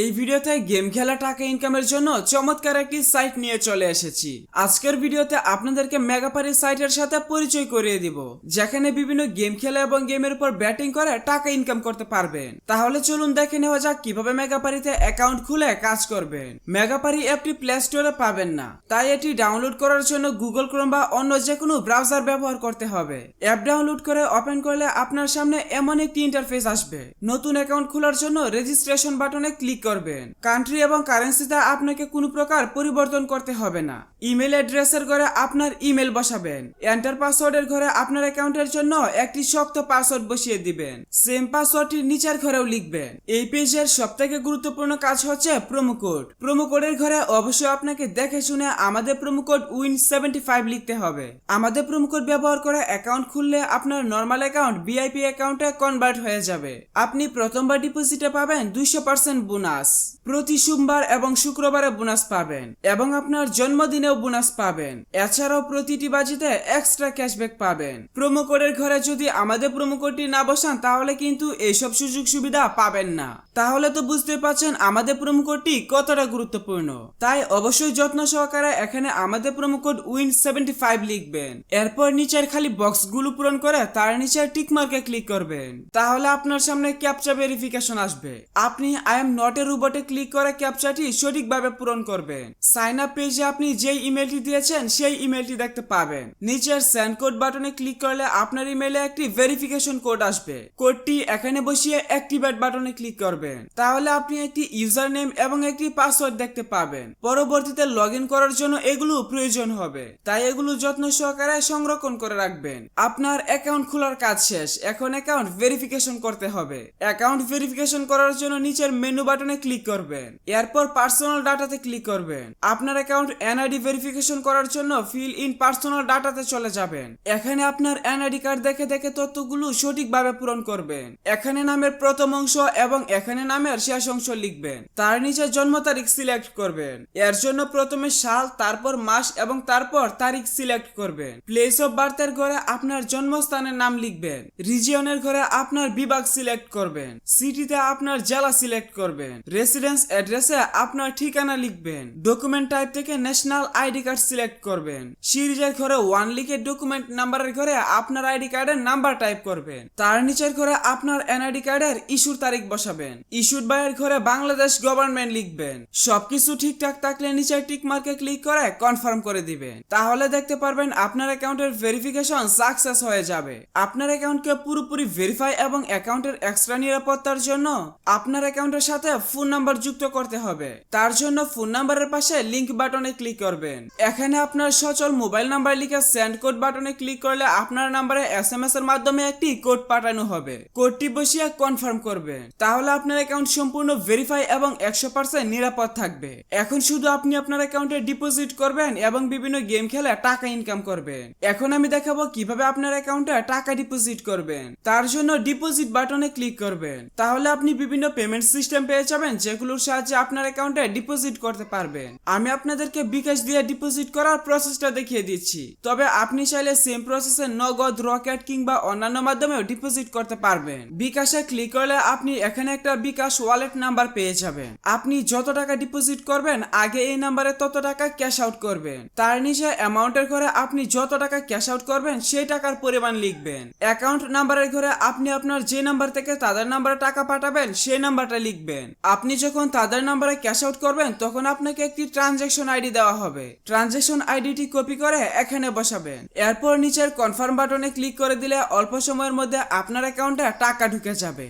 এই ভিডিওতে গেম খেলা টাকা ইনকামের জন্য চমৎকার একটি সাইট নিয়ে চলে এসেছি। আজকের ভিডিওতে আপনাদেরকে মেগাপারি সাইটের সাথে পরিচয় করিয়ে দিব, যেখানে বিভিন্ন গেম খেলা এবং গেমের উপর ব্যাটিং করে টাকা ইনকাম করতে পারবেন। তাহলে চলুন দেখে নেওয়া যাক কিভাবে মেগাপারিতে অ্যাকাউন্ট খুলে কাজ করবেন। মেগাপারি অ্যাপটি প্লে স্টোরে পাবেন না, তাই এটি ডাউনলোড করার জন্য গুগল ক্রোম বা অন্য যে কোনো ব্রাউজার ব্যবহার করতে হবে। অ্যাপ ডাউনলোড করে ওপেন করলে আপনার সামনে এমন একটি ইন্টারফেস আসবে। নতুন অ্যাকাউন্ট খোলার জন্য রেজিস্ট্রেশন বাটনে ক্লিক করবেন। কান্ট্রি এবং কারেন্সিতে আপনাকে কোনো প্রকার পরিবর্তন করতে হবে না। ইমেল অ্যাড্রেসের ঘরে আপনার ইমেল বসাবেন। এন্টার পাসওয়ার্ডের ঘরে আপনার অ্যাকাউন্টের জন্য একটি শক্ত পাসওয়ার্ড বসিয়ে দিবেন। সেম পাসওয়ার্ডটি নিচের ঘরেও লিখবেন। এই পেজের সবথেকে গুরুত্বপূর্ণ কাজ হচ্ছে প্রোমো কোড। প্রোমো কোডের ঘরে অবশ্যই আপনাকে দেখে শুনে আমাদের প্রোমো কোড WIN75 লিখতে হবে। আমাদের প্রোমো কোড ব্যবহার করে অ্যাকাউন্ট খুললে আপনার নরমাল অ্যাকাউন্ট ভিআইপি অ্যাকাউন্টে কনভার্ট হয়ে যাবে। আপনি প্রথমবার ডিপোজিটে পাবেন 200% বোনাস। প্রতি সোমবার এবং শুক্রবারে বোনাস পাবেন এবং আপনার জন্মদিনেও বোনাস পাবেন। এছাড়াও প্রতিটি বাজিতে এক্সট্রা ক্যাশব্যাক পাবেন। প্রোমো কোডের ঘরে যদি আমাদের প্রোমো কোডটি না বসান তাহলে কিন্তু এইসব সুযোগ সুবিধা পাবেন না। তাহলে তো বুঝতে পারছেন আমাদের প্রোমো কোডটি কতটা গুরুত্বপূর্ণ। তাই অবশ্যই যত্ন সহকারে এখানে আমাদের প্রোমো কোড WIN75 লিখবেন। এরপর নিচের খালি বক্সগুলো পূরণ করে তার নিচে টিক মার্কে ক্লিক করবেন। তাহলে আপনার সামনে ক্যাপচা ভেরিফিকেশন আসবে। আপনি আই এম নট এ রোবটে ক্লিক করে ক্যাপচাটি সঠিকভাবে পূরণ করবেন। সাইন আপ পেজে আপনি যেই ইমেলটি দিয়েছেন সেই ইমেলটি দেখতে পাবেন। নিচের সেন্ড কোড বাটনে ক্লিক করলে আপনার ইমেলে একটি ভেরিফিকেশন কোড আসবে। কোডটি এখানে বসিয়ে অ্যাক্টিভেট বাটনে ক্লিক করবেন। তাহলে আপনি একটি ইউজার নেম এবং একটি পাসওয়ার্ড দেখতে পাবেন। পরবর্তীতে লগ ইন করার জন্য এগুলো প্রয়োজন হবে, তাই এগুলো যত্ন সহকারে সংরক্ষণ করে রাখবেন। আপনার অ্যাকাউন্ট খোলার কাজ শেষ। এখন অ্যাকাউন্ট ভেরিফিকেশন করতে হবে। অ্যাকাউন্ট ভেরিফিকেশন করার জন্য নিচের মেনু বাটনে ক্লিক করবেন। এরপর পার্সোনাল ডাটাতে ক্লিক করবেন। আপনার অ্যাকাউন্ট এনআইডি ভেরিফিকেশন করার জন্য ফিল ইন পার্সোনাল ডাটাতে চলে যাবেন। এখানে আপনার এনআইডি কার্ড দেখে দেখে তথ্যগুলো সঠিকভাবে পূরণ করবেন। এখানে নামের প্রথম অংশ এবং এখানে নামের শেষ অংশ লিখবেন। তার নিচে জন্ম তারিখ সিলেক্ট করবেন। এর জন্য প্রথমে সাল, তারপর মাস এবং তারপর তারিখ সিলেক্ট করবেন। প্লেস অফ বার্থের ঘরে আপনার জন্মস্থানের নাম লিখবেন। রিজিয়নের ঘরে আপনার বিভাগ সিলেক্ট করবেন। সিটিতে আপনার জেলা সিলেক্ট করবেন। রেসিডেন্স অ্যাড্রেসে আপনার ঠিকানা লিখবেন। ডকুমেন্ট টাইপ থেকে ন্যাশনাল আইডি কার্ড সিলেক্ট করবেন। সিরিজের ঘরে 1 লিখে ডকুমেন্ট নাম্বারের ঘরে আপনার আইডি কার্ডের নাম্বার টাইপ করবেন। তার নিচের ঘরে আপনার এনআইডি কার্ডের ইস্যুর তারিখ বসাবেন। ইস্যুড বাই এর ঘরে বাংলাদেশ গভর্নমেন্ট লিখবেন। সবকিছু ঠিকঠাক থাকলে নিচের টিক মার্কে ক্লিক করে কনফার্ম করে দিবেন। তাহলে দেখতে পারবেন আপনার অ্যাকাউন্টের ভেরিফিকেশন সাকসেস হয়ে যাবে। আপনার অ্যাকাউন্টকে পুরোপুরি ভেরিফাই এবং অ্যাকাউন্টের এক্সট্রা নিরাপত্তার জন্য আপনার অ্যাকাউন্টের সাথে ফোন নাম্বার যুক্ত করতে হবে। তার জন্য ফোন নাম্বারের পাশে লিংক বাটনে ক্লিক করবেন। এখানে আপনার সচল মোবাইল নাম্বার লিখে সেন্ড কোড বাটনে ক্লিক করলে আপনার নাম্বারে এসএমএস এর মাধ্যমে একটি কোড পাঠানো হবে। কোডটি বসিয়ে কনফার্ম করবেন। তাহলে আপনার অ্যাকাউন্ট সম্পূর্ণ ভেরিফাই এবং 100% নিরাপদ থাকবে। এখন শুধু আপনি আপনার অ্যাকাউন্টে ডিপোজিট করবেন এবং বিভিন্ন গেম খেলে টাকা ইনকাম করবেন। এখন আমি দেখাবো কিভাবে আপনার অ্যাকাউন্টে টাকা ডিপোজিট করবেন। তার জন্য ডিপোজিট বাটনে ক্লিক করবেন। তাহলে আপনি বিভিন্ন পেমেন্ট সিস্টেম পেয়ে যাবেন, যেগুলোর সাহায্যে আপনার অ্যাকাউন্টে ডিপোজিট করতে পারবেন। আমি আপনাদেরকে বিকাশ দিয়ে ডিপোজিট করার প্রসেসটা দেখিয়ে দিচ্ছি, তবে আপনি চাইলে সেম প্রসেসে নগদ, রকেট কিংবা অন্যান্য মাধ্যমেও ডিপোজিট করতে পারবেন। বিকাশে ক্লিক করলে আপনি এখানে একটা বিকাশ ওয়ালেট নাম্বার পেয়ে যাবেন। আপনি যত টাকা ডিপোজিট করবেন আগে এই নাম্বারে তত টাকা ক্যাশ আউট করবেন। তার নিচে অ্যামাউন্টের ঘরে আপনি যত টাকা ক্যাশ আউট করবেন সেই টাকার পরিমাণ লিখবেন। অ্যাকাউন্ট নাম্বারের ঘরে আপনি আপনার যে নাম্বার থেকে তাদের নাম্বারে টাকা পাঠাবেন সেই নাম্বারটা লিখবেন। আপনি যখন তাদের নাম্বারে ক্যাশ আউট করবেন তখন আপনাকে একটি ট্রানজ্যাকশন আইডি দেওয়া হবে। ট্রানজ্যাকশন আইডিটি কপি করে এখানে বসাবেন। এরপর নিচের কনফার্ম বাটনে ক্লিক করে দিলে অল্প সময়ের মধ্যে আপনার অ্যাকাউন্টে টাকা ঢুকে যাবে।